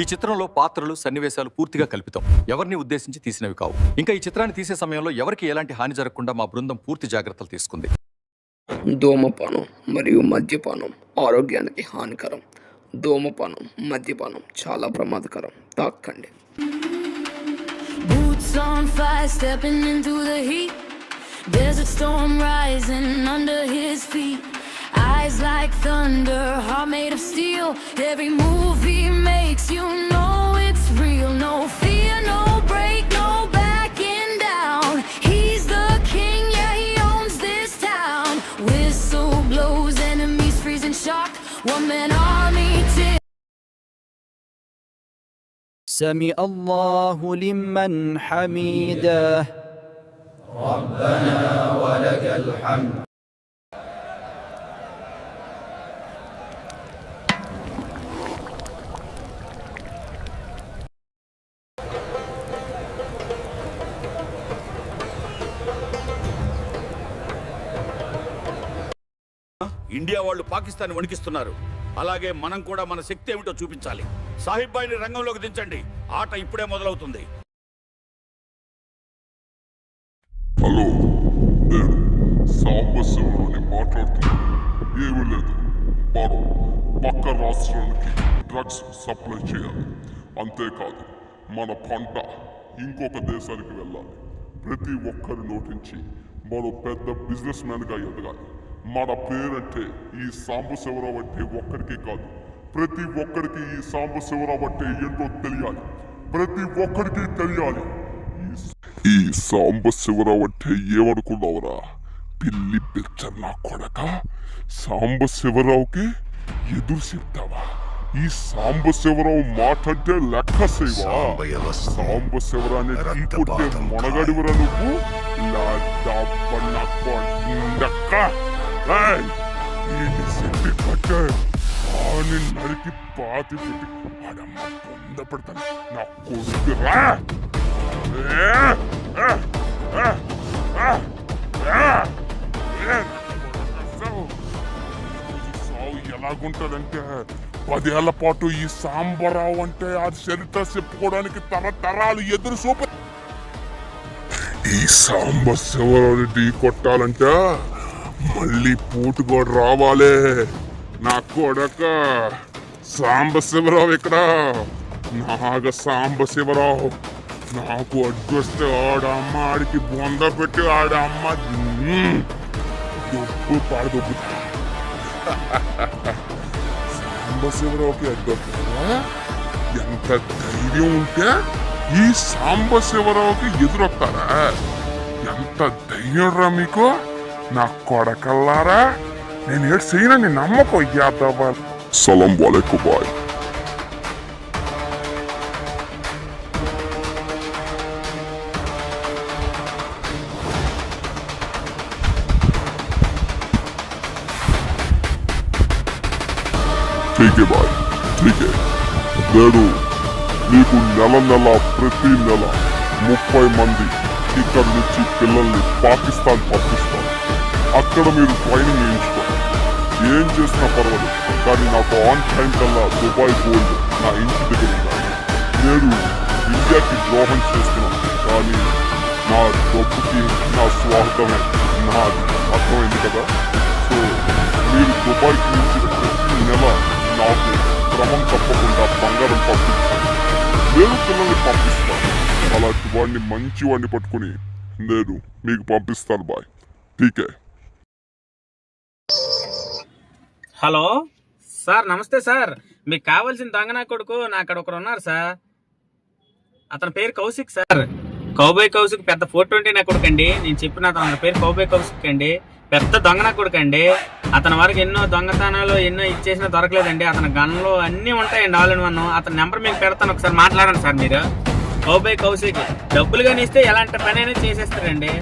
ఈ చిత్రంలో పాత్రలు సన్నివేశాలు పూర్తిగా కల్పితం, ఎవరిని ఉద్దేశించి తీసినవి కావు. ఇంకా ఈ చిత్రాన్ని తీసే సమయంలో ఎవరికి ఎలాంటి హాని జరగకుండా మా బృందం పూర్తి జాగ్రత్తలు తీసుకుంది. ధూమపానం మరియు మద్యపానం ఆరోగ్యానికి హానికరం. ధూమపానం మద్యపానం చాలా ప్రమాదకరం. తాకండి. Boots on fire, stepping into the heat. Desert storm rising under his feet. Eyes like thunder, heart made of steel. Every move he makes, you know it's real. No fear, no break, no backing down. He's the king, yeah, he owns this town. Whistle blows, enemies freeze in shock. One man army till سمع الله لمن حميده ربنا ولك الحمد. India వాళ్ళు పాకిస్తాన్ వణికిస్తున్నారు. అలాగే మనం కూడా మన శక్తి ఏమిటో చూపించాలి. సాహిబ్ భాయ్ని రంగంలోకి దించండి. ఆట ఇప్పుడే మొదలవుతుంది. హలో, నేను సాంబశివరావుని మాట్లాడుతున్నాను. ఏమీ లేదు, మనం పక్క రాష్ట్రానికి డ్రగ్స్ సప్లై చేయాలి. అంతేకాదు, మన పంట ఇంకొక దేశానికి వెళ్ళాలి. ప్రతి ఒక్కరి నోటించి మనం పెద్ద బిజినెస్ మ్యాన్గా ఎదగాలి. మన పేరంటే ఈ సాంబశివరావు అంటే ఒక్కడికి కాదు, ప్రతి ఒక్కరికి ఈ సాంబశివరావు అంటే ఏంటో తెలియాలి. ప్రతి ఒక్కరికి తెలియాలి. ఈ సాంబశివరావు అంటే ఏమనుకున్నావురా? పిల్లి పిచ్చర్ నా కొడక. సాంబశివరావుకి ఎదురు చెప్తావా? ఈ సాంబశివరావు మాట అంటే లెక్క సేవా? సాంబశివరాన్ని ఢీకొట్టే మొనగడివరా నువ్వు? నరికి పాతి పెట్టి వాడమ్మ పొంద పెడతాను నా కొడుకురా. సావు ఎలాగుంటదంటే 10 ఏళ్ల పాటు ఈ సాంబరావు అంటే ఆ చరిత్ర చెప్పుకోవడానికి తరతరాలు ఎదురు చూప. ఈ సాంబశివరావుని ఢీ కొట్టాలంటే మళ్ళీ పూటుగోడు రావాలే. నా కొడక సాంబశివరావు ఇక్కడ. నాగ సాంబశివరావు నాకు అడ్డొస్తే ఆడమ్మ ఆడికి బొంద పెట్టి ఆడమ్మ దొబ్బు పాడదొబ్బుతా. సాంబశివరావుకి అడ్డొస్తారా? ఎంత ధైర్యం ఉంటే ఈ సాంబశివరావుకి ఎదురొస్తారా? ఎంత ధైర్యం రా మీకు నా కొడకల్లారా. నేను ఏడు చేయనని నమ్మకం యాదవ. సలాం వాలేకుం బాయ్. ఠీకే బాయ్, ఠీకే. నేను నీకు నెల ప్రతి నెల 30 మంది ఇక్కడ నుంచి పిల్లల్ని పాకిస్తాన్ పంపిస్తాను. అక్కడ మీరు ట్రైనింగ్ చేయించుకోండి. ఏం చేసినా పర్వాలేదు, కానీ నాకు ఆన్ టైం కల్లా దుబాయ్ గోల్డ్ నా ఇంటి దగ్గర ఉండాలి. నేను ఇండియాకి ద్రోహం చేస్తున్నాను, కానీ నా డబ్బుకి నా స్వార్థమే నాది. అర్థమైంది కదా? సో మీరు దుబాయ్కి నుంచి ప్రతి నెల నాకు క్రమం తప్పకుండా బంగారం పంపించాలి. నేను పిల్లల్ని పంపిస్తాను. అలాంటి వాడిని మంచి వాడిని పట్టుకుని నేను మీకు పంపిస్తాను బాయ్. ఠీకే. హలో సార్, నమస్తే సార్. మీకు కావాల్సిన దొంగనా కొడుకు నా అక్కడ ఒకరు ఉన్నారు సార్. అతని పేరు కౌశిక్ సార్. కౌబాయ్ కౌశిక్ పెద్ద 420 నా కొడుకు అండి. నేను చెప్పిన అతని పేరు కౌబాయ్ కౌశిక్ అండి. పెద్ద దొంగనా కొడుకు అండి. అతని వరకు ఎన్నో దొంగతనాలు ఎన్నో ఇచ్చేసినా దొరకలేదండి. అతని గన్లు అన్నీ ఉంటాయండి, ఆల్ ఇన్ వన్. అతని నెంబర్ మీకు పెడతాను, ఒకసారి మాట్లాడండి సార్ మీరు. కౌబాయ్ కౌశిక్ డబ్బులు కానీ ఇస్తే ఎలాంటి పని అయినా చేసేస్తారండి.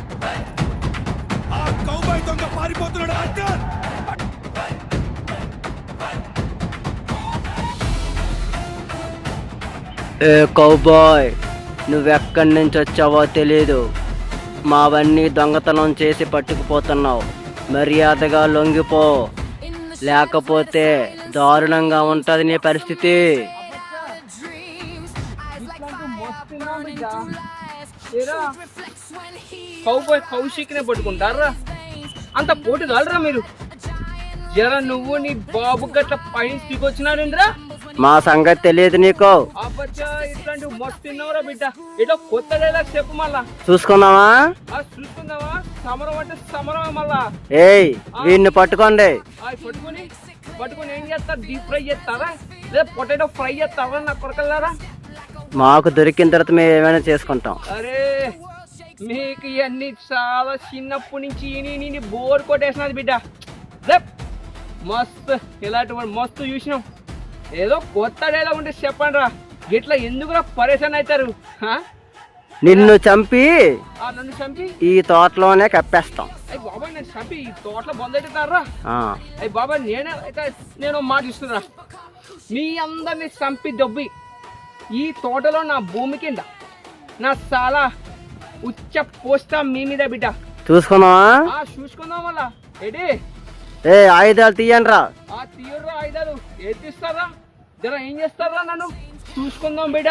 ఏ కౌబాయ్, నువ్వెక్కడి నుంచి వచ్చావో తెలీదు. మావన్నీ దొంగతనం చేసి పట్టుకుపోతున్నావు. మర్యాదగా లొంగిపో, లేకపోతే దారుణంగా ఉంటుంది నీ పరిస్థితి. బిడ్డ ఏరా కౌబాయ్ కౌశిక్నే పట్టుకుంటారా అంత పోటీ కాలరా మీరు జర నువ్వు నీ బాబు గట్ల పైన దిగొచ్చినారేంద్రా మా సంగతి తెలియదు నీకు. అబ్బచ్చా ఇట్లాంటి మస్తు తిన్నావురా బిడ్డ ఏదో కొత్త డైలాగ్ చెప్పు మళ్ళా చూసుకుందామా? చూసుకుందామా సమరం అంటే సమరమే మళ్ళా ఏయ్ వీడిని పట్టుకోండి. పట్టుకొని ఏం చేస్తారు డీప్ ఫ్రై చేస్తారా లేదా పొటాటో ఫ్రై చేస్తారా నా కొరకల్లారా మాకు దొరికిన తర్వాత మేము ఏమైనా చేసుకుంటాం. అరే మీకు ఇవన్నీ చాలా చిన్నప్పటి నుంచి నేను బోర్ కొట్టేసినది బిడ్డ మస్తు ఇలాంటి మస్తు చూసినాం ఏదో కొత్త డైలాగ్ ఉంటే చెప్పండి రా ఇట్లా ఎందుకురా పరేషాన్ అవుతారు నిన్ను చంపి నన్ను చంపి ఈ తోటలోనే కప్పేస్తాం. అయ్యి బాబాయ్ నేను చంపి ఈ తోటలో బొందెట్టుతారా అయ్యి బాబాయ్ నేను మాట ఇస్తున్నా మీ అందరిని చంపి దొబ్బి ఈ తోటలో నా భూమి కింద నా చాలా ఉచ్చ పోస్తా మీ మీద బిడ్డ చూసుకుందామా? చూసుకుందాం వల్ల ఏంటి ఏ ఆయుధాలు తీయండి రా. తీయరా ఆయుధాలు ఎత్తిస్తారా జర ఏం చేస్తారా నన్ను చూసుకుందాం బిడ్డ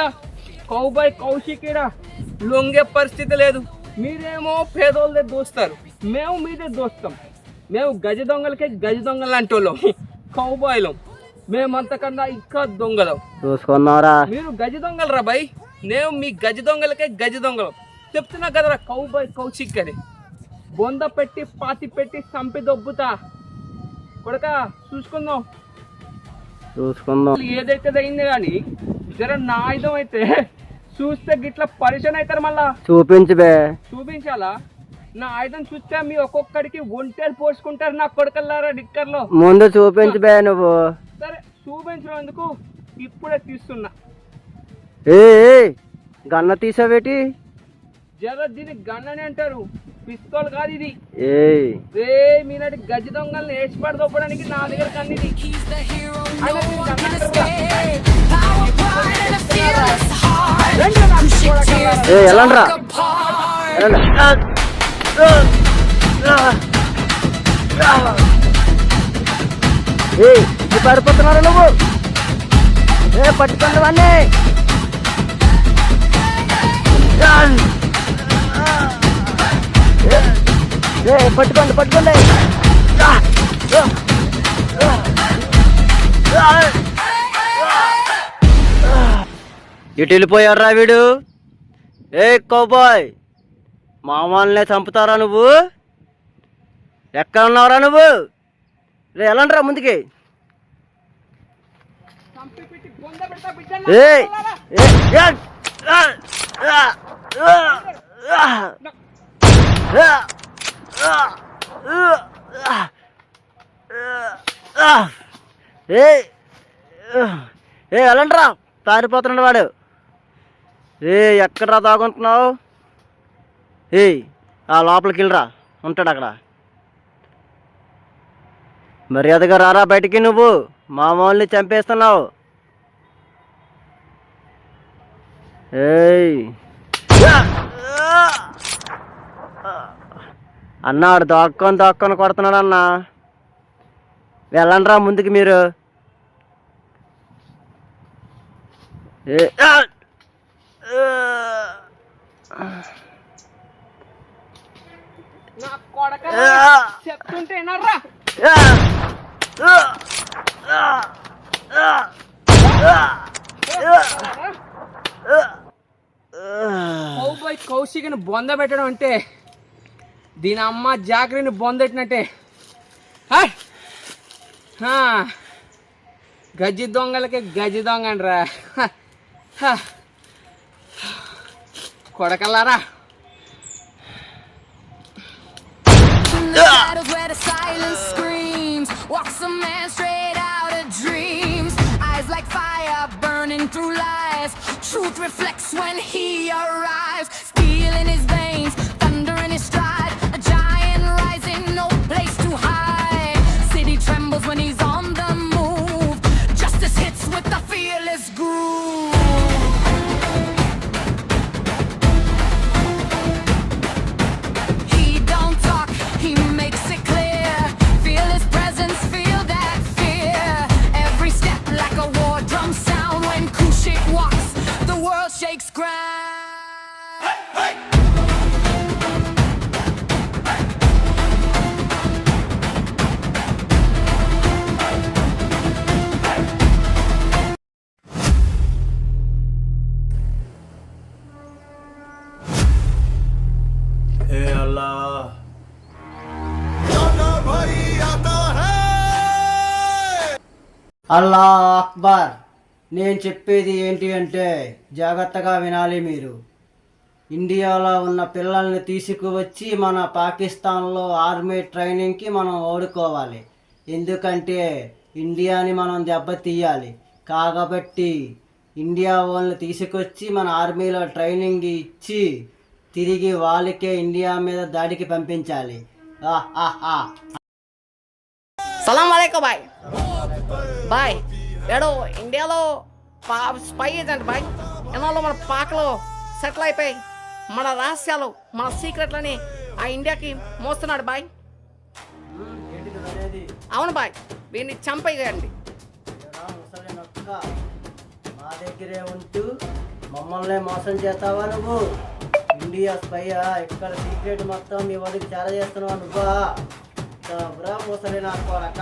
కౌబాయ్ కౌశికీడా లొంగే పరిస్థితి లేదు మీరేమో పేదోళ్ళదే దోస్తారు మేము మీదే దోస్తాం మేము గజ దొంగలకే గజ దొంగలు లాంటి వాళ్ళం కౌబాయ్లం మేమంతకన్నా ఇంకా దొంగలం చూసుకున్నారా మీరు గజ దొంగలు రా బాయ్ నేను మీ గజ దొంగలకే గజ దొంగలం చెప్తున్నా కదరా కౌబాయ్ కౌశిక్ అని బొంద పెట్టి పాతి పెట్టి చంపి దొబ్బుతా కొడక చూసుకుందాం ఏదైతే అయింది కానీ జర నా ఆయుధం అయితే చూస్తే గిట్లా పరిచయం అవుతారు మళ్ళా చూపించాలా నా ఆయుధం చూస్తే మీ ఒక్కొక్కడికి ఒంటేలు పోసుకుంటారు నా కొడకల్లారా డిక్కర్లో ముందు చూపించబే నువ్వు. సరే చూపించినందుకు ఇప్పుడే తీస్తున్నా ఏ గన్న తీసావేటి జర దీన్ని గన్నని అంటారు పిస్తోల్ కాదు ఇది ఏ మీనాటి గజ దొంగల్ని వేసి పడదొప్పడానికి నా దగ్గర కన్నిది ఎలాండ్రా పారిపోతున్నారా నువ్వు పట్టుకోండి వాడిని పట్టుకోండి పట్టుకోండి ఇటు వెళ్ళిపోయారా వీడు ఏ కౌబాయ్ మామూలునే చంపుతారా నువ్వు ఎక్కడ ఉన్నావురా నువ్వు ఎలాంటిరా ముందుకి ఎలాంటిరా పారిపోతున్నాడు వాడు ఎక్కడరా దాగుంటున్నావు ఆ లోపలికి వెళ్ళరా ఉంటాడు అక్కడ మర్యాదగా రారా బయటికి నువ్వు మామూలుని చంపేస్తున్నావు అన్నాడు దాక్కొని కొడుతున్నాడు అన్న వెళ్ళండి రా ముందుకి మీరు చెప్తుంటేనరా కౌబాయ్ కౌశిక్ని బొంద పెట్టడం అంటే దీని అమ్మ జాగ్రత్తని బొందెట్టినట్టే గజ్జి దొంగలకి గజ్జి దొంగ అండ్రా కొడకల్లారా The shadows where the silence screams. Walks a man straight out of dreams. Eyes like fire burning through lies. Truth reflects when he arrives. Steel in his veins, thunder in his stride. A giant rising, no place to hide. City trembles when he's on the move. Justice hits with the fearless groove. He makes it clear, feel his presence, feel that fear. Every step like a war drum sound when Kushik walks, the world shakes ground. अल्लाह అల్లా అక్బర్. నేను చెప్పేది ఏంటి అంటే జాగ్రత్తగా వినాలి మీరు. ఇండియాలో ఉన్న పిల్లల్ని తీసుకువచ్చి మన పాకిస్తాన్లో ఆర్మీ ట్రైనింగ్కి మనం ఓడుకోవాలి. ఎందుకంటే ఇండియాని మనం దెబ్బతీయాలి. కాబట్టి ఇండియా వాళ్ళని తీసుకొచ్చి మన ఆర్మీలో ట్రైనింగ్ ఇచ్చి తిరిగి వాళ్ళకే ఇండియా మీద దాడికి పంపించాలి. సలాం వాలేకుం బాయ్. బాయ్ ఏడో ఇండియాలో స్పై ఏజెంట్ బాయ్. ఎన్నాళ్ళు మన పాకలో సెటిల్ అయిపోయి మన రహస్యాలు మన సీక్రెట్లని ఆ ఇండియాకి మోస్తున్నాడు బాయ్. అవును బాయ్, వీడిని చంపేయండి. మా దగ్గరే ఉంటూ మమ్మల్ని మోసం చేస్తావా నువ్వు? ఇండియా స్పైయా? ఇక్కడ సీక్రెట్ మొత్తం మీ వాడికి చాలా చేస్తున్నావా నువ్వా? ముసలి నాకు రక.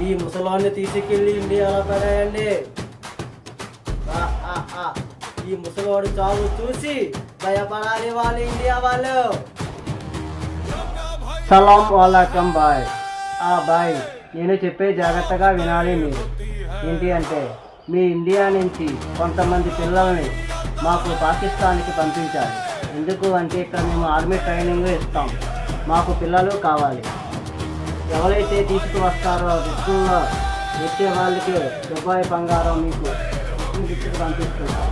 ఈ ముసలాన్ని తీసుకెళ్ళి ఇండియాలో పడేయండి. ఈ ముసలివాడు చావు చూసి భయపడాలి వాళ్ళు ఇండియా వాళ్ళు. సలాం వాలేకుం బాయ్. బాయ్, నేను చెప్పే జాగ్రత్తగా వినాలి మీరు. ఏంటి అంటే మీ ఇండియా నుంచి కొంతమంది పిల్లల్ని మాకు పాకిస్తాన్కి పంపించాలి. ఎందుకు అంటే ఇక్కడ మేము ఆర్మీ ట్రైనింగ్ ఇస్తాం. మాకు పిల్లలు కావాలి. ఎవరైతే తీసుకువస్తారో విషయంలో వచ్చే వాళ్ళకి దుబాయ్ బంగారం మీకు ఇచ్చి పంపిస్తున్నాం.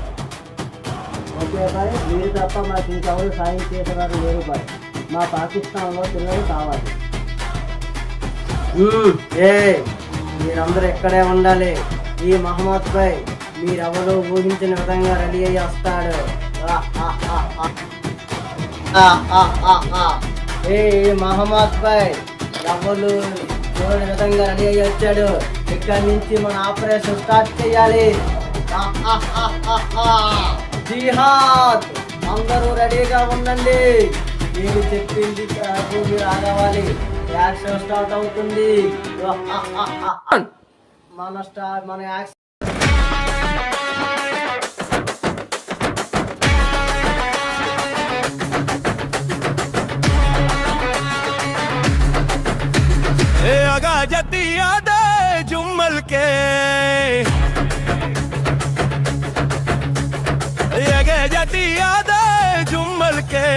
ఓకే బాయ్, మీరు తప్ప మాకు ఇంకెవరు సాయం చేసేవారు లేరు బాయ్. మా పాకిస్తాన్లో పిల్లలు కావాలి. మీరందరూ ఇక్కడే ఉండాలి. ఈ మహమ్మద్ భాయ్ మీరెవరూ ఊహించిన విధంగా రెడీ అయ్యి వస్తాడు. మహమ్మద్ భాయ్ ఎవరు చూడని విధంగా రెడీ అయ్యి వచ్చాడు. ఇక్కడి నుంచి మన ఆపరేషన్ స్టార్ట్ చేయాలి. జిహాద్, అందరూ రెడీగా ఉండండి. నేను చెప్పింది మీరు ఆగవాలి. యాక్షన్ స్టార్ట్ అవుతుంది. మన యాక్షన్ जती याद जुम्मल के जती याद जुम्मल के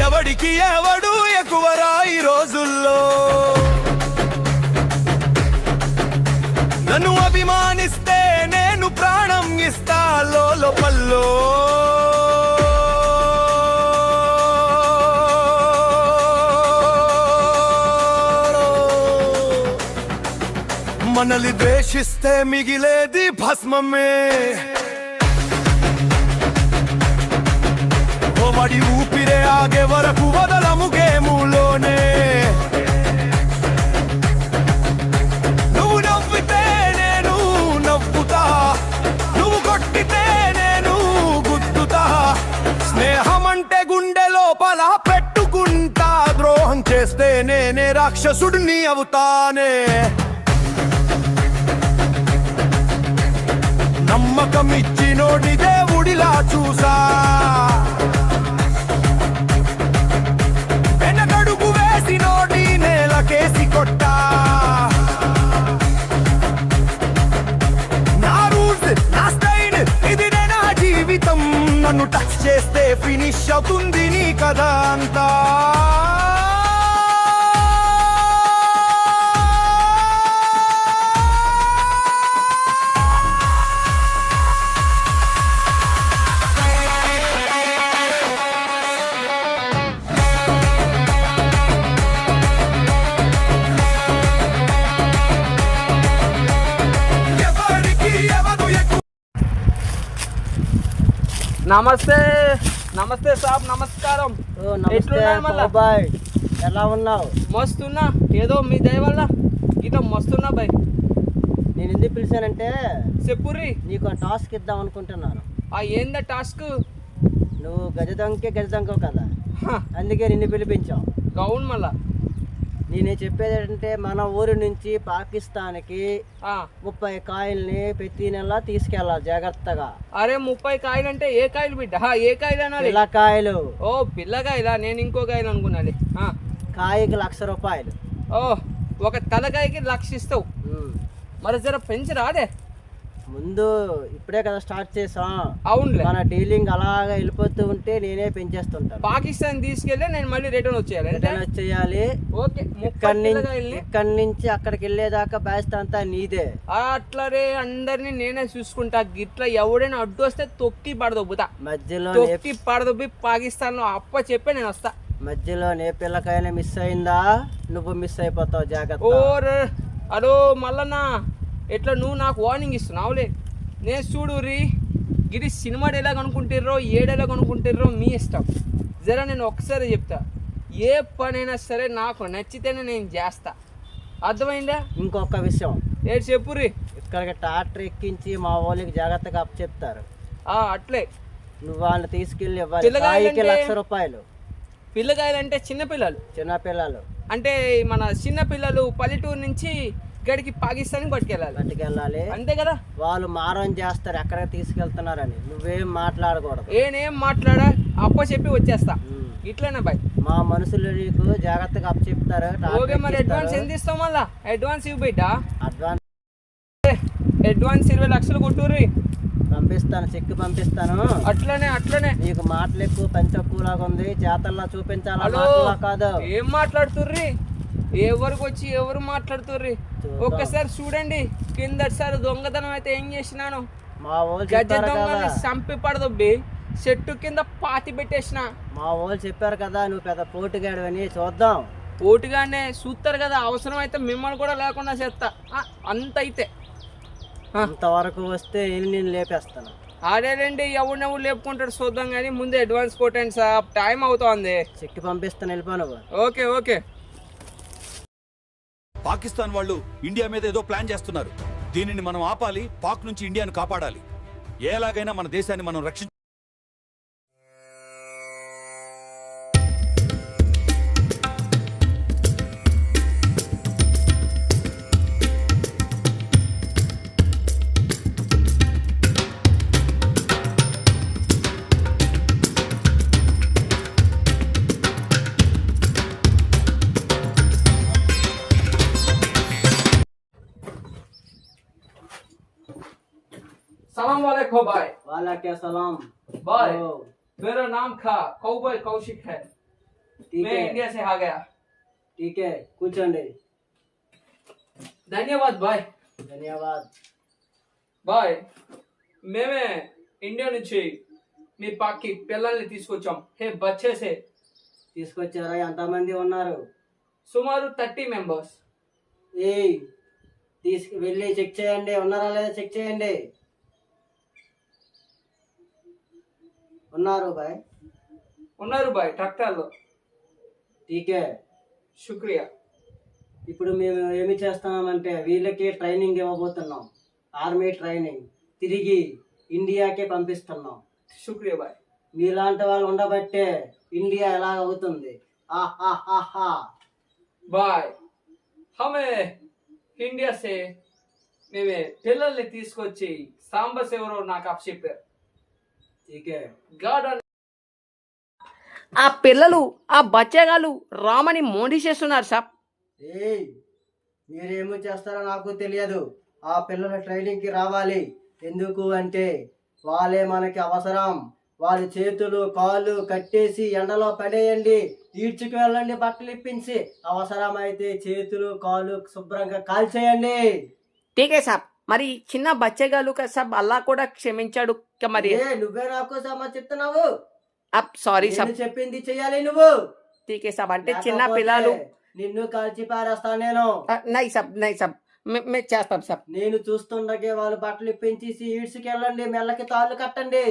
ఎవడికి ఎవడు ఎక్కువరా ఈ రోజుల్లో. నన్ను అభిమానిస్తే నేను ప్రాణం ఇస్తా లోపల్లో. మనల్ని ద్వేషిస్తే మిగిలేది భస్మమే. వాడి ఊపిరే ఆగే వరకు వదలము గేములోనే. నువ్వు నవ్వితే నేను నవ్వుతా, నువ్వు కొట్టితే నేను గుద్దుతా. స్నేహం అంటే గుండె లోపల పెట్టుకుంటా. ద్రోహం చేస్తే నేనే రాక్షసుడిని అవుతానే. నమ్మకం ఇచ్చినోడి దేవుడిలా చూసా. వెనకడుగు వేసినోడి నేలకేసి కొట్టా. నా రూల్స్ నా స్టైల్ ఇది నా జీవితం. నన్ను టచ్ చేస్తే ఫినిష్ అవుతుంది నీ కథ అంతా. నమస్తే నమస్తే సాబ్, నమస్కారం. ఎట్లున్నావు మళ్ళా? బాయ్, ఎలా ఉన్నావు? మస్తున్నా, ఏదో మీ దయ వల్ల గీత మస్తున్నా బాయ్. నేను ఎందుకు పిలిచానంటే చెప్పుర్రి. నీకు టాస్క్ ఇద్దాం అనుకుంటున్నాను. ఏందా టాస్క్? నువ్వు గజ దొంగవు కదా, అందుకే నిన్ను పిలిపించాం. గౌన్ మళ్ళా నేనే చెప్పేది ఏంటంటే మన ఊరి నుంచి పాకిస్తాన్కి ఆ, 30 కాయల్ని ప్రతి నెల తీసుకెళ్ళాలి జాగ్రత్తగా. అరే 30 కాయలు అంటే ఏ కాయలు బిడ్డ? ఏ కాయలు అనాలి? పిల్లకాయలు. ఓ పిల్లకాయలా, నేను ఇంకో కాయలు అనుకున్నాను. కాయకి ₹1,00,000. ఓ ఒక తలకాయకి 1,00,000 ఇస్తావు. మరి జర పెంచి రాదే. ముందు ఇప్పుడే కదా స్టార్ట్ చేసాం. అవునులే, మన డీలింగ్ అలాగా వెళ్ళిపోతూ ఉంటే నేనే పెంచేస్తుంటాను. పాకిస్తాన్ తీసుకెళ్ళి నేను మళ్ళీ రిటర్న్ వచ్చేయాలి అంతే? రిటర్న్ వచ్చేయాలి. ఓకే, 30 పిల్లకాయల్ని ఇక్కడి నుంచి అక్కడికి వెళ్ళేదాకా బాధ్యత అంతా నీదే. అట్లరే అందరినీ నేనే చూసుకుంటా. గిట్లా ఎవడైనా అడ్డు వస్తే తొక్కి పడదొబ్బుతా. మధ్యలో తొక్కి పడదొబ్బి పాకిస్తాన్ లో అప్ప చెప్పే నేను వస్తా. మధ్యలో నే పిల్లకాయన మిస్ అయిందా నువ్వు మిస్ అయిపోతావు, జాగ్రత్త. ఓర్ అలో మల్లన్న, ఎట్లా నువ్వు నాకు వార్నింగ్ ఇస్తున్నావులే. నేను చూడు రీ, గిరి సినిమా డైలాగ్ అనుకుంటారో ఏ డైలాగ్ అనుకుంటారో మీ ఇష్టం. జరా నేను ఒకసారి చెప్తా, ఏ పనైనా సరే నాకు నచ్చితేనే నేను చేస్తా. అర్థమైందా? ఇంకొక విషయం ఏడు చెప్పు రీ. ఇక్కడికి ట్రాక్టర్ ఎక్కించి మా వాళ్ళకి జాగ్రత్తగా అప్ చెప్తారు. అట్లే నువ్వు వాళ్ళని తీసుకెళ్ళి ఇవ్వాలి. పిల్లకాయలంటే- కాయకి ₹1,00,000. పిల్లకాయలు అంటే చిన్నపిల్లలు, చిన్నపిల్లలు అంటే మన చిన్నపిల్లలు పల్లెటూరు నుంచి ఇక్కడికి పాకిస్తాన్కి పట్టుకెళ్ళాలి. పట్టుకెళ్ళాలి. అంతే కదా? వాళ్ళు మారం చేస్తారు ఎక్కడికి తీసుకెళ్తున్నారని. నువ్వేం మాట్లాడకూడదు. ఏం మాట్లాడా, అప్ప చెప్పి వచ్చేస్తా. ఇట్లనే బాయ్, మా మనుషులు నీకు జాగ్రత్తగా అప్ చెప్తారు. ఓకే. మరి అడ్వాన్స్ ఎంత ఇస్తావు? మళ్ళా అడ్వాన్స్ ఇవ్వు బిడ్డ. అడ్వాన్స్ అడ్వాన్స్ 20 లక్షలు కొట్టుర్రి. పంపిస్తాను, చెక్ పంపిస్తాను. అట్లనే నీకు మాటలు ఎక్కువ పని తక్కువలాగా ఉంది. చేతల్లో చూపించాలా, హలో, మాటల్లో కాదు. ఏం మాట్లాడుతుర్రి? ఎవరికి వచ్చి ఎవరు మాట్లాడుతుర్రి? ఒక్కసారి చూడండి. కిందసారి దొంగతనం అయితే ఏం చేసినాను, మా వాళ్ళు గజ చెప్పారు దొంగని కదా. చంపి పడదొబ్బి చెట్టు కింద పాతి పెట్టేసిన. మా వాళ్ళు చెప్పారు కదా నువ్వు పెద్ద పోటుగాడు అని. చూద్దాం. పోటుగానే చూస్తారు కదా, అవసరం అయితే మిమ్మల్ని కూడా లేకుండా చేస్తా. అంత అయితే అంతవరకు వస్తే నేను లేపేస్తాను. ఆడేనండి, ఎవరు లేపుకుంటాడు చూద్దాం. కానీ ముందే అడ్వాన్స్ కొట్టండి సార్, టైం అవుతోంది. చెక్ పంపిస్తాను, వెళ్ళిపోను. ఓకే. పాకిస్తాన్ వాళ్ళు ఇండియా మీద ఏదో ప్లాన్ చేస్తున్నారు. దీనిని మనం ఆపాలి. పాక్ నుంచి ఇండియాను కాపాడాలి. ఎలాగైనా మన దేశాన్ని మనం రక్షించాలి. सलाम वालेकुम भाई। वालेकुम सलाम भाई, ओ, मेरा नाम कौबॉय कौशिक है। ठीक मैं है, इंडिया से आ गया। ठीक है, కూర్చోండి. धन्यवाद भाई। ధన్యవాద్. బాయ్, మేమే ఇండియా నుంచి మీ పాక్కి పిల్లల్ని తీసుకొచ్చాం. హే బచ్చేసే తీసుకొచ్చారా? ఎంతమంది ఉన్నారు? సుమారు 30 మెంబర్స్. వెళ్ళి చెక్ చేయండి, ఉన్నారా లేదా చెక్ చేయండి. ఉన్నారు బాయ్. ఉన్నారు బాయ్, ట్రాక్టర్లో. ఠీకే, శుక్రియా. ఇప్పుడు మేము ఏమి చేస్తున్నామంటే వీళ్ళకి ట్రైనింగ్ ఇవ్వబోతున్నాం. ఆర్మీ ట్రైనింగ్ తిరిగి ఇండియాకే పంపిస్తున్నాం. శుక్రియా బాయ్. మీలాంటి వాళ్ళు ఉండబట్టే ఇండియా ఎలా అవుతుంది. బాయ్, హమే ఇండియా సే మేమే పిల్లల్ని తీసుకొచ్చి సాంబస్ ఎవరో నాకు అప్ చెప్పారు. గాడ్ ఆ పిల్లలు, ఆ బచ్చగాళ్ళు రామని మోండి చేస్తున్నారు సార్. మీరేమో చేస్తారో నాకు తెలియదు. ఆ పిల్లల ట్రైనింగ్కి రావాలి. ఎందుకు అంటే వాళ్ళే మనకి అవసరం. వాళ్ళ చేతులు కాళ్ళు కట్టేసి ఎండలో పడేయండి, ఈడ్చుకు వెళ్ళండి, బట్టలు ఇప్పించి అవసరమైతే చేతులు కాళ్ళు శుభ్రంగా కాల్చేయండి. ఠీకే సాబ్. మరి చిన్న బచ్చగాళ్ళు కదా సాబ్, అల్లా కూడా క్షమించాడు. మరి నువ్వే నాకు చెప్తున్నావు. సారీ సాబ్, చెప్పింది చెయ్యాలి నువ్వు. ఠీకే సాబ్. అంటే చిన్న పిల్లలు నిన్ను కాల్చి పారేస్తాను నేను. నై సాబ్ మేము చేస్తాం సాబ్. నేను చూస్తుండగే వాళ్ళు బట్టలు ఇప్పించేసి ఈడ్చుకెళ్ళండి, మెల్లకి తాళ్ళు కట్టండి.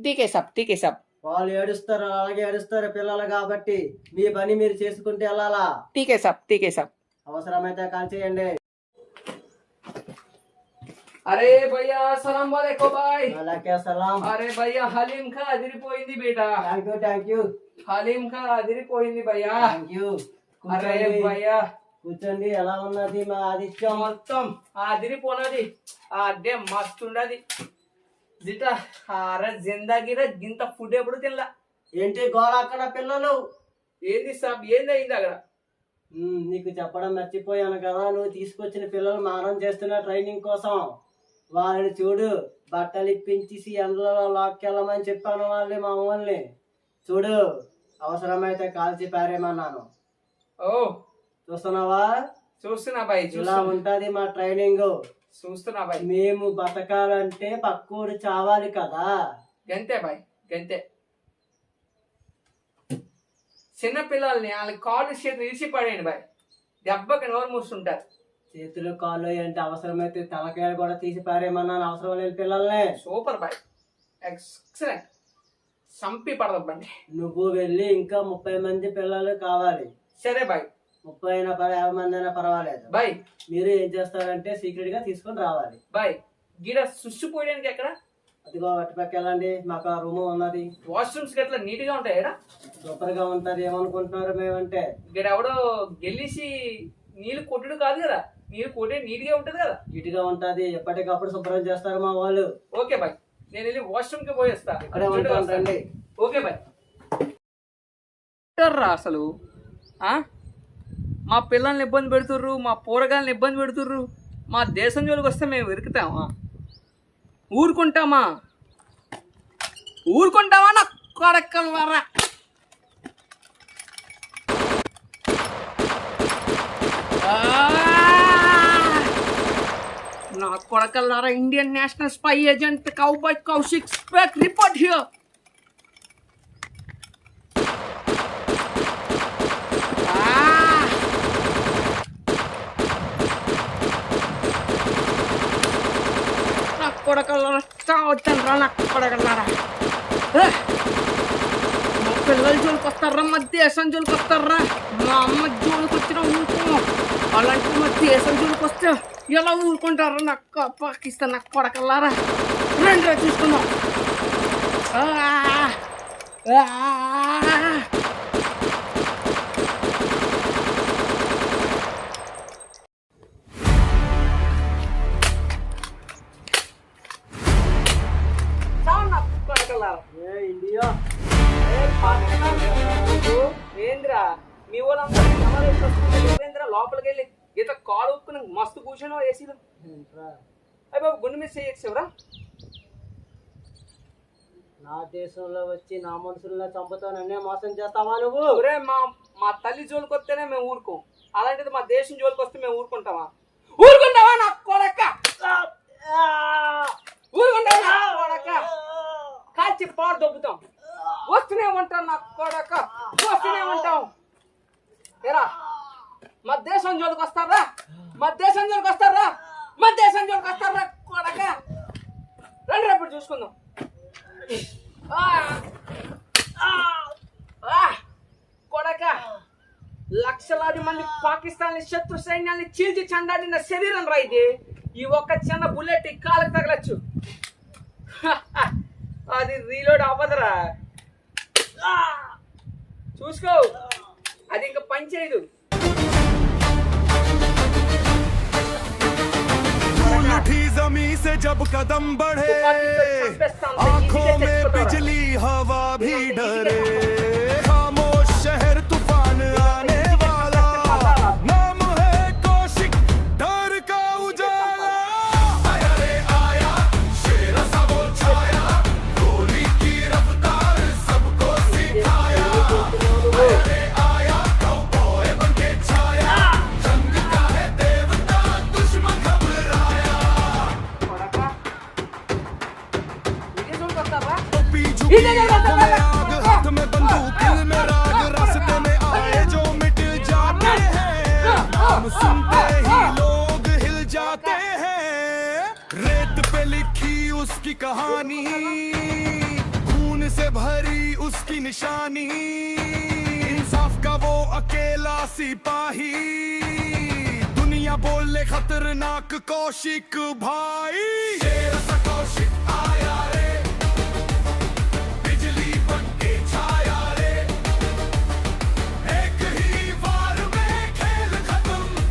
ఠీకే సాబ్. వాళ్ళు ఏడుస్తారు, అలాగే ఏడుస్తారు పిల్లలు కాబట్టి. మీ పని మీరు చేసుకుంటే వెళ్ళాలా. ఠీకే సాబ్. అవసరమైతే కాల్ చేయండి. అరే భయ్యా, సలాం వాలేకుం బాయ్. వాలేకుం సలాం. అరే భయ్యా, హలీం ఖా అదిరిపోయింది బేటా. Thank you. హలీం ఖా అదిరిపోయింది భయ్యా. Thank you. అరే భయ్యా, కూర్చోండి. ఎలా ఉన్నది మా ఆదిత్యం? మొత్తం అదిరిపోనది. అడ్డే మస్తు ఉండది జిట. అరే జిందాగిరా గింత ఫుడ్ ఎప్పుడు తినలా. ఏంటి గోళ అక్కడ పిల్లలు? ఏంది సాబ్ ఏంది అయింది అక్కడ? నీకు చెప్పడం మర్చిపోయాను కదా, నువ్వు తీసుకొచ్చిన పిల్లలు మానం చేస్తున్న ట్రైనింగ్ కోసం. వాళ్ళని చూడు, బట్టలు ఇప్పించేసి ఎండలో లాక్కెళ్ళమని చెప్పాను వాళ్ళని, మా ఊళ్ళని. చూడు, అవసరమైతే కాల్చి పారేమన్నాను. ఓ చూస్తున్నావా? చూస్తున్నా బాయ్. ఇలా ఉంటది మా ట్రైనింగ్. చూస్తున్నా బాయ్. మేము బతకాలంటే పక్కోడు చావాలి కదా. గంతే బాయ్, గంతే. చిన్న పిల్లల్ని వాళ్ళ కాళ్ళు చేతులు ఇరిచి పడేయండి బాయ్, దెబ్బకి నోరు మూస్తుంటారు. చేతులు కాళ్ళు అంటే అవసరమైతే తలకాయలు కూడా తీసి పారేమన్నాను, అవసరం లేని పిల్లల్ని. Super boy, excellent. సంపి పడదండి. నువ్వు వెళ్ళి ఇంకా 30 మంది పిల్లలు కావాలి. సరే బాయ్. 30 అయినా 50 మంది అయినా పర్వాలేదు బాయ్. మీరు ఏం చేస్తారంటే సీక్రెట్ గా తీసుకొని రావాలి. బాయ్ గిడ సుస్సు పోయడానికి ఎక్కడ? అదిగో అటుపక్క వెళ్ళండి, మాకు ఆ రూమ్ ఉన్నది. వాష్రూమ్స్ గట్లా నీట్ గా ఉంటాయి కదా? సూపర్ గా ఉంటది. ఏమనుకుంటున్నారు మేమంటే? ఇక్కడ ఎవడో గెలిసి నీళ్ళు కొట్టుడు కాదు కదా, నీళ్ళు కొట్టే నీట్ గా ఉంటది కదా. నీట్ గా ఉంటది, ఎప్పటికప్పుడు శుభ్రం చేస్తారు మా వాళ్ళు. ఓకే బాయ్, నేను వెళ్ళి వాష్రూమ్ కి పోయేస్తా. ఇక్కడే ఉంటాను, రండి. Okay bye. అసలు మా పిల్లల్ని ఇబ్బంది పెడుతుర్రు, మా పోరగాళ్ళని ఇబ్బంది పెడుతుర్రు. మా దేశం జోలికి వస్తే మేము వెరుకుతామా? ఊరుకుంటామా? ఊరుకుంటామా నా కొడకల్లారా? నా కొడకల్లారా, Indian national spy agent cowboy Kaushik spec report here. కొడకల్లారా చావచ్చండ్రా, నా కొడకల్లారా. మా పిల్లల జోలికి వస్తారా, మా దేశం జోలికి వస్తారా? మా అమ్మ జోలికి వచ్చినా ఊరుకో. అలాంటి మా దేశం జోలికి వస్తే ఎలా ఊరుకుంటారా? నాకు పాకిస్తాన్ నాకు కొడకల్లారా, రెండు చూసుకున్నాం. ఇండియా ఏంద్రా మీ వాళ్ళందరూ లోపలికి వెళ్ళి ఈత కాలు ఉప్పుకుని మస్తు కూర్చొని ఏసీలో. అయ్యి బాబు గుండె మిస్ చేయరా? నా దేశంలో వచ్చి నా మనుషుల్లో చంపుతా నన్నే మోసం చేస్తావా నువ్వు? ఒరే మా తల్లి జోలికి వస్తేనే మేము ఊరుకోం, అలాంటిది మా దేశం జోలికి వస్తే మేము ఊరుకుంటామా? ఊరుకుంటావా నా కొడక? ఊరుకుంటావా నా కొడక? కాల్చి పాడు దొబ్బుతాం. వస్తూనే ఉంటాం నా కొడక, వస్తూనే ఉంటాం. ఏరా మా దేశం జోలికి వస్తారా? మా దేశం జోలికి వస్తారా? మా దేశం జోలికి వస్తారా కొడక? రండి రేపు చూసుకుందాం. కొడక, లక్షలాది మంది పాకిస్తాన్ శత్రు సైన్యాన్ని చీల్చి చండాడిన శరీరం రా ఇది. ఈ ఒక్క చిన్న బుల్లెట్ కాళ్ళకి తగలచ్చు, అది రీలోడ్ అవ్వదురా. చూసుకో, అది ఇంకా పని చేయదు. जमीन से जब कदम बढ़े, आंखों में बिजली हवा भी डरे, खामोश शहर तूफान आने वाला, नाम है कौशिक डर का उजाला। आया रे आया, शेर सा वो छाया, गोली की रफ्तार सबको सिखाया। आया रे आया, कौबॉय बनके छाया, जंग का है देवता, दुश्मन घबराया। हाथ में बंदूक दिल में राग, रास्ते में आए जो मिट जाते हैं, हम सुनते ही लोग हिल जाते हैं। रेत पे लिखी उसकी कहानी, खून से भरी उसकी निशानी, इंसाफ का वो अकेला सिपाही, दुनिया बोले खतरनाक कौशिक भाई। शेर सा कौशिक आया रे, छाया रे, एक ही वार में खेल खत्म।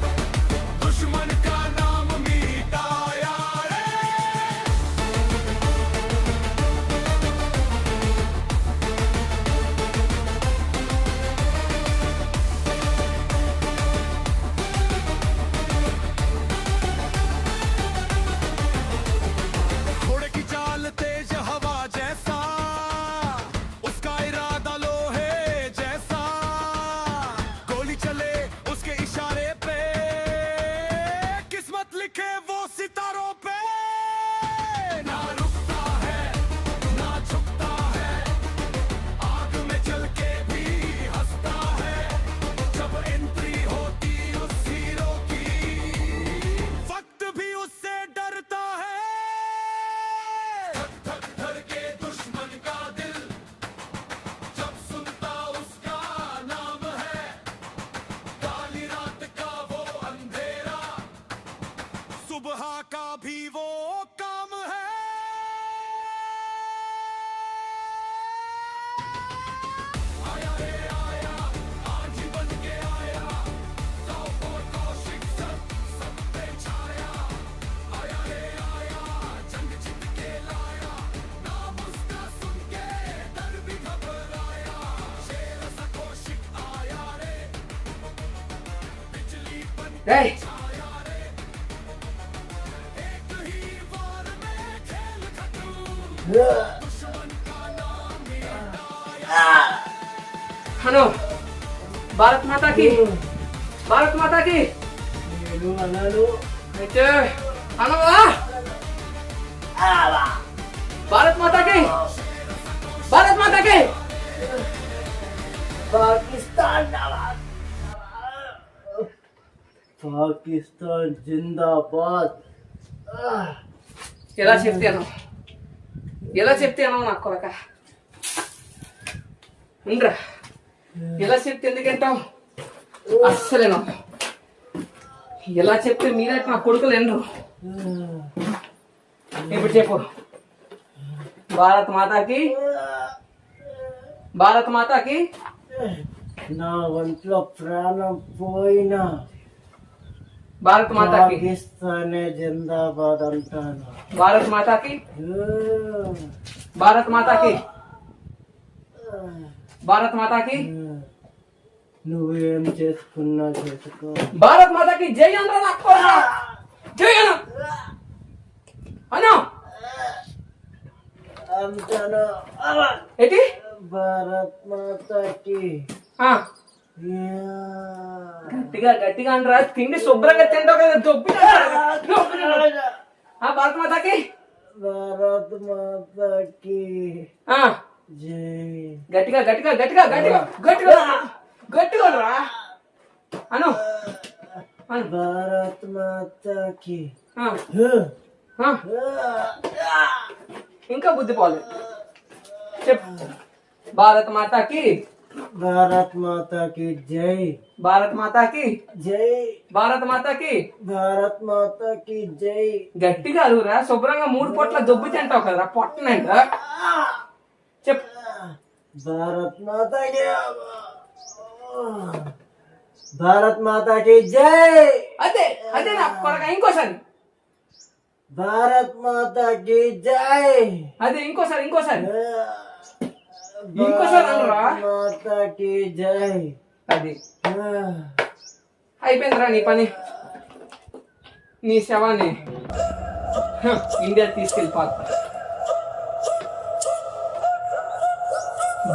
सितारों पे ना रुकता है ना झुकता है आग में जल के भी हंसता है जब एंट्री होती उस हीरो की वक्त भी उससे डरता है धक धक धर के दुश्मन का दिल जब सुनता उसका नाम है काली रात का वो अंधेरा सुबह का भी वो काम है आया रे आया आज ही बन के आया कौबॉय कौशिक सब पे छाया आया रे आया जंग जीत के लाया नाम उसका सुन के डर भी घबराया शेर सा कौशिक आया रे बिजली बन రేయ్ హలో భారత్ మాతాకి భారత్ మాతాకి నేను అన్నాను. అయితే అనవా భారత్ మాతాకి భారత్ మాతాకి పాకిస్తాన్ పాకిస్తాన్ జిందాబాద్. ఎలా చెప్తాను నాకు కొరక ఉండరా ఎలా చెప్తే ఎందుకంటావు అస్సలేను ఎలా చెప్తే మీరైతే నా కొడుకులు ఎండరు ఇప్పుడు చెప్పు భారత్ మాతాకి భారత్ మాతాకి నా ఒంట్లో ప్రాణం పోయినా భారత్ మాతాకి పాకిస్తానే జిందాబాద్ అంటాను. భారత్ మాతాకి భారత్ మాతాకి భారత్ మాతాకి నువ్వేం చేసుకున్నా చేసుకో. భారత్ మాతాకి జై అనరా నాకు కొరక జై అను అంటాను. ఏంటి భారత్ మాతాకి గట్టిగా అనరా తిండి శుభ్రంగా తింటావు కదా భారత్ మాతాకి భారత్ మాతాకి జై. గట్టిగా రా అను భారత్ మాతాకి ఇంకా బుద్ధి పోలేదు చెప్పు భారత్ మాతాకి భారత్ మాతాకి జై. భారత్ మాతాకి జై. భారత్ మాతాకి భారత్ మాతాకి జై. గట్టిగా అరువురా శుభ్రంగా 3 పొట్ల దొబ్బు తింటావు కదరా పొట్టనంట చెప్పు భారత్ మాతాకి భారత్ మాతాకి జై. అదే నా కొరక ఇంకోసారి భారత్ మాతాకి జై. అదే ఇంకోసారి అనరా మాతాకి జై. అది అయిపోయిందిరా నీ పని నీ శవాన్ని ఇండియా తీసుకెళ్ళిపోతా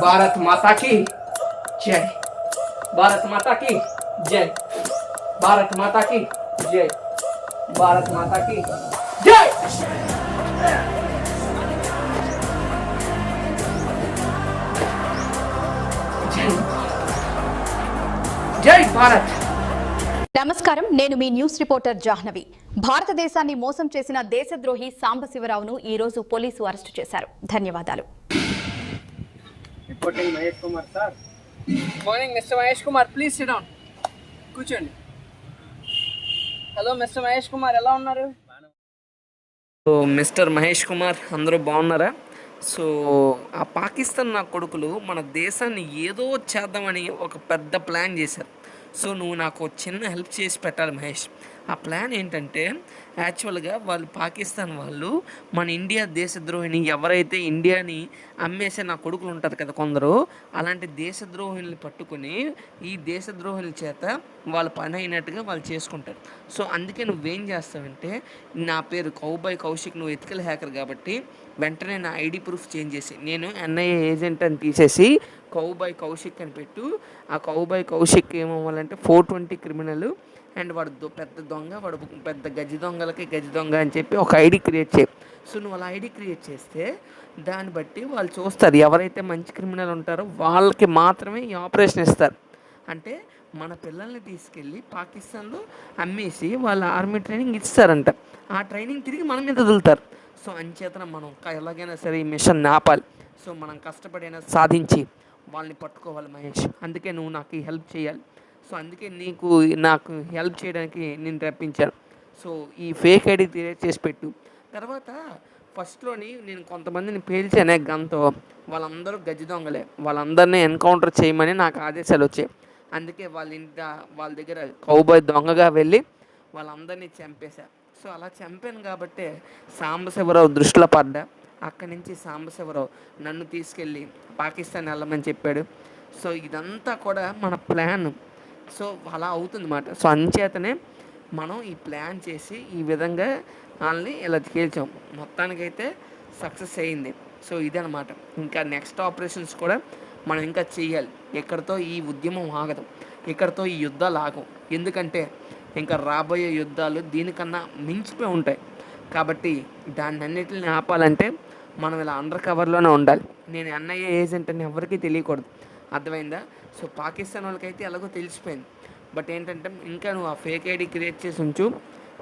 భారత్ మాతాకి జై భారత్ మాతాకి జై భారత్ మాతాకి జై భారత్ మాతాకి జై జై భారత్. నమస్కారం, నేను మీ న్యూస్ రిపోర్టర్ జాహ్నవి. భారతదేశాన్ని మోసం చేసిన దేశద్రోహి సాంబశివరావును ఈ రోజు పోలీసు అరెస్టు చేశారు. ధన్యవాదాలు. Reporting Mahesh Kumar sir. Morning mister Mahesh Kumar, please SIT down, కూర్చోండి. హలో మిస్టర్ మహేష్ కుమార్, ఎలా ఉన్నారు? సో మిస్టర్ మహేష్ కుమార్, అందరూ బాగున్నారా? సో ఆ పాకిస్తాన్ నా కొడుకులు మన దేశాన్ని ఏదో చేద్దామని ఒక పెద్ద ప్లాన్ చేశారు. సో నువ్వు నాకు చిన్న హెల్ప్ చేసి పెట్టాలి మహేష్. ఆ ప్లాన్ ఏంటంటే యాక్చువల్గా వాళ్ళు పాకిస్తాన్ వాళ్ళు మన ఇండియా దేశద్రోహిని ఎవరైతే ఇండియాని అమ్మేసే నా కొడుకులు ఉంటారు కదా కొందరు, అలాంటి దేశద్రోహుల్ని పట్టుకొని ఈ దేశద్రోహుల చేత వాళ్ళ పని అయినట్టుగా వాళ్ళు చేసుకుంటారు. సో అందుకే నువ్వేం చేస్తావంటే, నా పేరు కౌబాయ్ కౌశిక్, నువ్వు ఎథికల్ హ్యాకర్ కాబట్టి వెంటనే నా ఐడి ప్రూఫ్ చేంజ్ చేసి నేను ఎన్ఐఏ ఏజెంట్ అని తీసేసి కౌబాయ్ కౌశిక్ అని పెట్టు. ఆ కౌబాయ్ కౌశిక్ ఏమవ్వాలంటే 420 క్రిమినల్ అండ్ వాడు పెద్ద దొంగ, వాడు పెద్ద గజి దొంగలకి గజి దొంగ అని చెప్పి ఒక ఐడి క్రియేట్ చేయి. సో నువ్వు అలా ఐడి క్రియేట్ చేస్తే దాన్ని బట్టి వాళ్ళు చూస్తారు, ఎవరైతే మంచి క్రిమినల్ ఉంటారో వాళ్ళకి మాత్రమే ఈ ఆపరేషన్ ఇస్తారు. అంటే మన పిల్లల్ని తీసుకెళ్ళి పాకిస్తాన్లో అమ్మేసి వాళ్ళ ఆర్మీ ట్రైనింగ్ ఇస్తారంట. ఆ ట్రైనింగ్ తిరిగి మన మీద వదులుతారు. సో అంచేతన మనం ఎలాగైనా సరే ఈ మిషన్ ఆపాలి. సో మనం కష్టపడైనా సాధించి వాళ్ళని పట్టుకోవాలి మహేష్. అందుకే నువ్వు నాకు ఈ హెల్ప్ చేయాలి. సో అందుకే నాకు హెల్ప్ చేయడానికి నేను రప్పించాను. సో ఈ ఫేక్ ఐడి క్రియేట్ చేసి పెట్టు. తర్వాత ఫస్ట్లోని నేను కొంతమందిని పేల్చానే గన్తో, వాళ్ళందరూ గజ్జి దొంగలే. వాళ్ళందరినీ ఎన్కౌంటర్ చేయమని నాకు ఆదేశాలు వచ్చాయి. అందుకే వాళ్ళ దగ్గర కౌబాయ్ దొంగగా వెళ్ళి వాళ్ళందరినీ చంపేశా. సో అలా చంపాను కాబట్టే సాంబశివరావు దృష్టిలో పడ్డా. అక్కడి నుంచి సాంబశివరావు నన్ను తీసుకెళ్ళి పాకిస్తాన్ వెళ్ళమని చెప్పాడు. సో ఇదంతా కూడా మన ప్లాన్. సో అలా అవుతుందన్నమాట. సో అంచేతనే మనం ఈ ప్లాన్ చేసి ఈ విధంగా వాళ్ళని ఇలా తేల్చాం. మొత్తానికైతే సక్సెస్ అయ్యింది. సో ఇదనమాట. ఇంకా నెక్స్ట్ ఆపరేషన్స్ కూడా మనం ఇంకా చెయ్యాలి. ఇక్కడితో ఈ ఉద్యమం ఆగదు, ఇక్కడితో ఈ యుద్ధాలు ఆగవు. ఎందుకంటే ఇంకా రాబోయే యుద్ధాలు దీనికన్నా మించిపోయి ఉంటాయి. కాబట్టి దాన్ని అన్నిటిని ఆపాలంటే మనం ఇలా అండర్ కవర్లోనే ఉండాలి. నేను ఎన్ఐఏ ఏజెంట్ అని ఎవరికీ తెలియకూడదు, అర్థమైందా? సో పాకిస్తాన్ వాళ్ళకైతే ఎలాగో తెలిసిపోయింది. బట్ ఏంటంటే ఇంకా నువ్వు ఆ ఫేక్ ఐడి క్రియేట్ చేసి ఉంచు.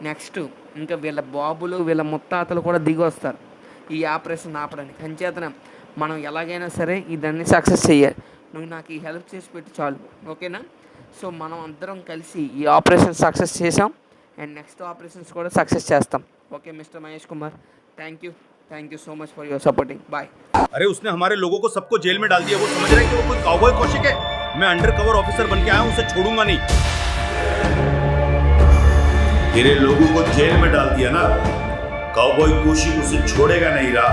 నెక్స్ట్ ఇంకా వీళ్ళ బాబులు వీళ్ళ ముత్తాతలు కూడా దిగి వస్తారు ఈ ఆపరేషన్ ఆపడానికి. అంచేతన మనం ఎలాగైనా సరే ఇదన్నీ సక్సెస్ చేయాలి. నువ్వు నాకు ఈ హెల్ప్ చేసి పెట్టి చాలు, ఓకేనా? సో మనం అందరం కలిసి ఈ ఆపరేషన్ సక్సెస్ చేసాం అండ్ నెక్స్ట్ ఆపరేషన్స్ కూడా సక్సెస్ చేస్తాం. Okay mister Mahesh Kumar, thank you so much for your supporting. Bye. अरे उसने हमारे लोगों को सबको जेल में डाल दिया. वो समझ रहा है कि वो कोई काउबॉय कौशिक है. मैं अंडर कवर ऑफिसर बन के आया हूं, उसे छोड़ूंगा नहीं. तेरे लोगों को जेल में डाल दिया ना, काउबॉय कौशिक उसे छोड़ेगा नहीं रहा.